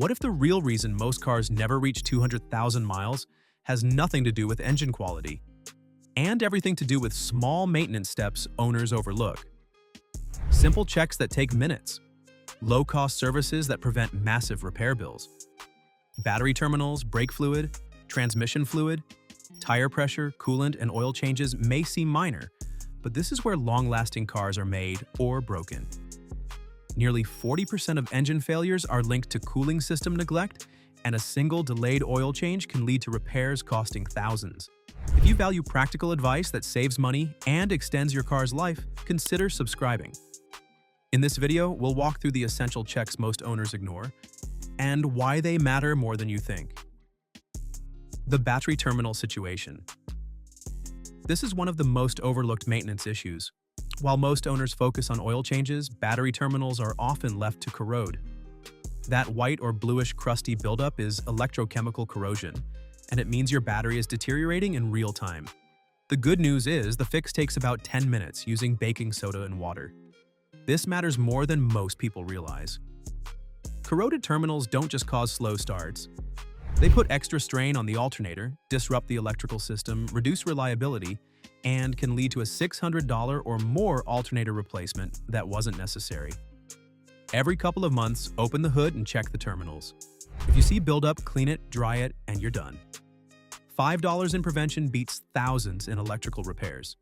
What if the real reason most cars never reach 200,000 miles has nothing to do with engine quality, and everything to do with small maintenance steps owners overlook? Simple checks that take minutes, low-cost services that prevent massive repair bills. Battery terminals, brake fluid, transmission fluid, tire pressure, coolant, and oil changes may seem minor, but this is where long-lasting cars are made or broken. Nearly 40% of engine failures are linked to cooling system neglect, and a single delayed oil change can lead to repairs costing thousands. If you value practical advice that saves money and extends your car's life, consider subscribing. In this video, we'll walk through the essential checks most owners ignore and why they matter more than you think. The battery terminal situation. This is one of the most overlooked maintenance issues. While most owners focus on oil changes, battery terminals are often left to corrode. That white or bluish crusty buildup is electrochemical corrosion, and it means your battery is deteriorating in real time. The good news is the fix takes about 10 minutes using baking soda and water. This matters more than most people realize. Corroded terminals don't just cause slow starts. They put extra strain on the alternator, disrupt the electrical system, reduce reliability, and can lead to a $600 or more alternator replacement that wasn't necessary. Every couple of months, open the hood and check the terminals. If you see buildup, clean it, dry it, and you're done. $5 in prevention beats thousands in electrical repairs.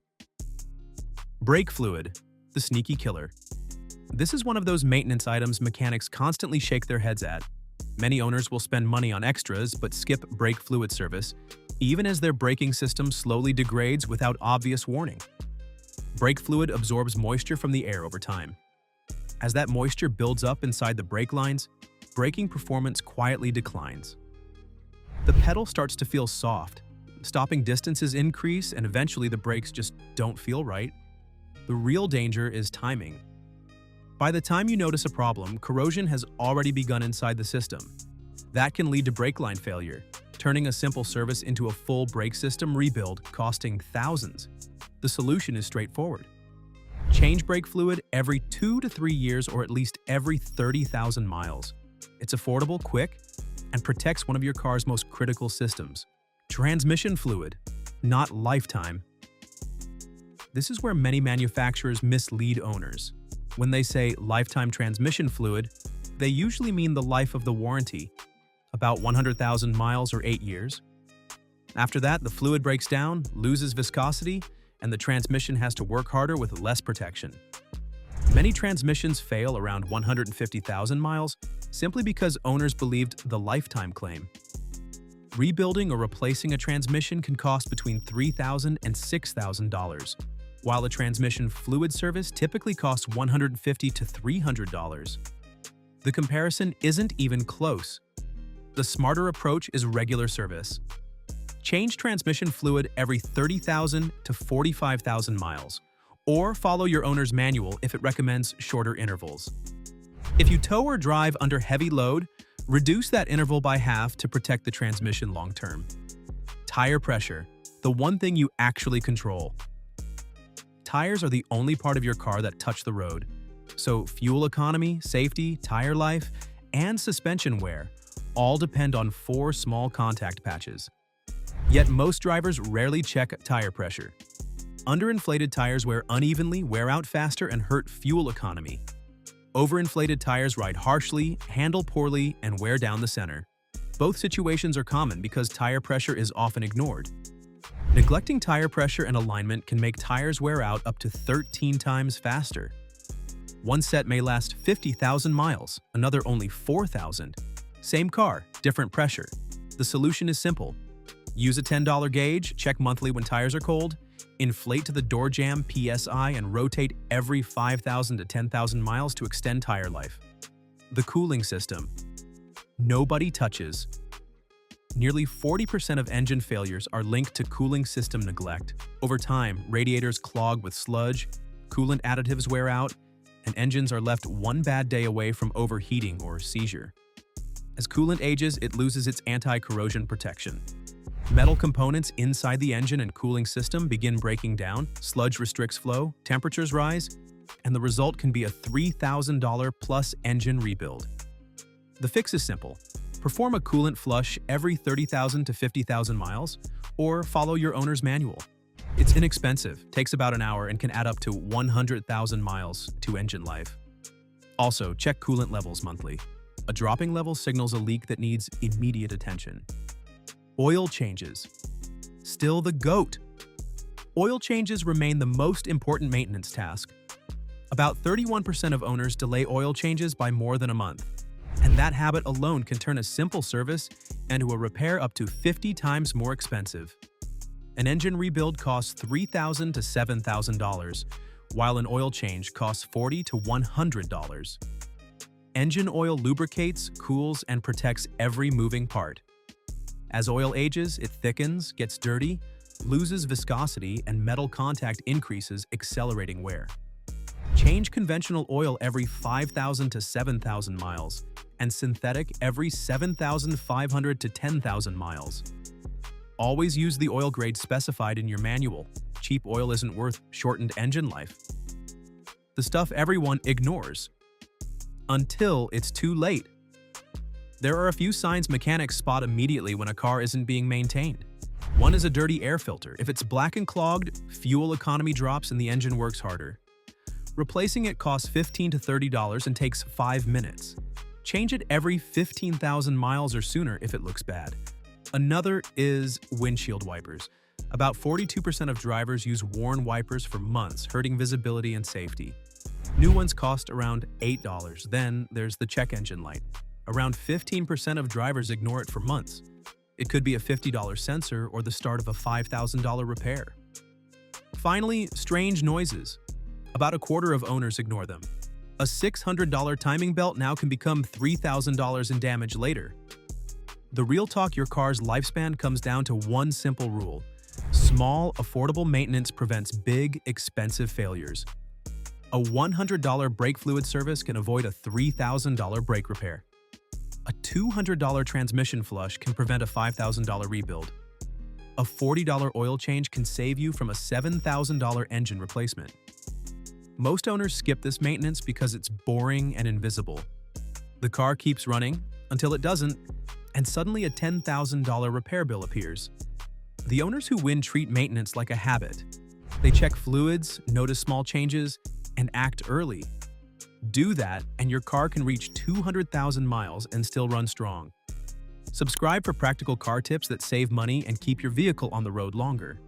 Brake fluid, the sneaky killer. This is one of those maintenance items mechanics constantly shake their heads at. Many owners will spend money on extras but skip brake fluid service, even as their braking system slowly degrades without obvious warning. Brake fluid absorbs moisture from the air over time. As that moisture builds up inside the brake lines, braking performance quietly declines. The pedal starts to feel soft, stopping distances increase, and eventually the brakes just don't feel right. The real danger is timing. By the time you notice a problem, corrosion has already begun inside the system. That can lead to brake line failure, turning a simple service into a full brake system rebuild costing thousands. The solution is straightforward. Change brake fluid every 2 to 3 years or at least every 30,000 miles. It's affordable, quick, and protects one of your car's most critical systems. Transmission fluid, not lifetime. This is where many manufacturers mislead owners. When they say lifetime transmission fluid, they usually mean the life of the warranty, about 100,000 miles or 8 years. After that, the fluid breaks down, loses viscosity, and the transmission has to work harder with less protection. Many transmissions fail around 150,000 miles simply because owners believed the lifetime claim. Rebuilding or replacing a transmission can cost between $3,000 and $6,000, while a transmission fluid service typically costs $150 to $300. The comparison isn't even close. The smarter approach is regular service. Change transmission fluid every 30,000 to 45,000 miles, or follow your owner's manual if it recommends shorter intervals. If you tow or drive under heavy load, reduce that interval by half to protect the transmission long-term. Tire pressure, the one thing you actually control. Tires are the only part of your car that touch the road, so fuel economy, safety, tire life, and suspension wear all depend on 4 small contact patches. Yet most drivers rarely check tire pressure. Underinflated tires wear unevenly, wear out faster, and hurt fuel economy. Overinflated tires ride harshly, handle poorly, and wear down the center. Both situations are common because tire pressure is often ignored. Neglecting tire pressure and alignment can make tires wear out up to 13 times faster. One set may last 50,000 miles, another only 4,000. Same car, different pressure. The solution is simple. Use a $10 gauge, check monthly when tires are cold, inflate to the door jamb PSI, and rotate every 5,000 to 10,000 miles to extend tire life. The cooling system. Nobody touches. Nearly 40% of engine failures are linked to cooling system neglect. Over time, radiators clog with sludge, coolant additives wear out, and engines are left one bad day away from overheating or seizure. As coolant ages, it loses its anti-corrosion protection. Metal components inside the engine and cooling system begin breaking down, sludge restricts flow, temperatures rise, and the result can be a $3,000 plus engine rebuild. The fix is simple. Perform a coolant flush every 30,000 to 50,000 miles, or follow your owner's manual. It's inexpensive, takes about an hour, and can add up to 100,000 miles to engine life. Also, check coolant levels monthly. A dropping level signals a leak that needs immediate attention. Oil changes. Still the GOAT. Oil changes remain the most important maintenance task. About 31% of owners delay oil changes by more than a month, and that habit alone can turn a simple service into a repair up to 50 times more expensive. An engine rebuild costs $3,000 to $7,000, while an oil change costs $40 to $100. Engine oil lubricates, cools, and protects every moving part. As oil ages, it thickens, gets dirty, loses viscosity, and metal contact increases, accelerating wear. Change conventional oil every 5,000 to 7,000 miles, and synthetic every 7,500 to 10,000 miles. Always use the oil grade specified in your manual. Cheap oil isn't worth shortened engine life. The stuff everyone ignores. Until it's too late. There are a few signs mechanics spot immediately when a car isn't being maintained. One is a dirty air filter. If it's black and clogged, fuel economy drops and the engine works harder. Replacing it costs $15 to $30 and takes 5 minutes. Change it every 15,000 miles or sooner if it looks bad. Another is windshield wipers. About 42% of drivers use worn wipers for months, hurting visibility and safety. New ones cost around $8. Then there's the check engine light. Around 15% of drivers ignore it for months. It could be a $50 sensor or the start of a $5,000 repair. Finally, strange noises. About a quarter of owners ignore them. A $600 timing belt now can become $3,000 in damage later. The real talk: your car's lifespan comes down to one simple rule. Small, affordable maintenance prevents big, expensive failures. A $100 brake fluid service can avoid a $3,000 brake repair. A $200 transmission flush can prevent a $5,000 rebuild. A $40 oil change can save you from a $7,000 engine replacement. Most owners skip this maintenance because it's boring and invisible. The car keeps running until it doesn't, and suddenly a $10,000 repair bill appears. The owners who win treat maintenance like a habit. They check fluids, notice small changes, and act early. Do that, and your car can reach 200,000 miles and still run strong. Subscribe for practical car tips that save money and keep your vehicle on the road longer.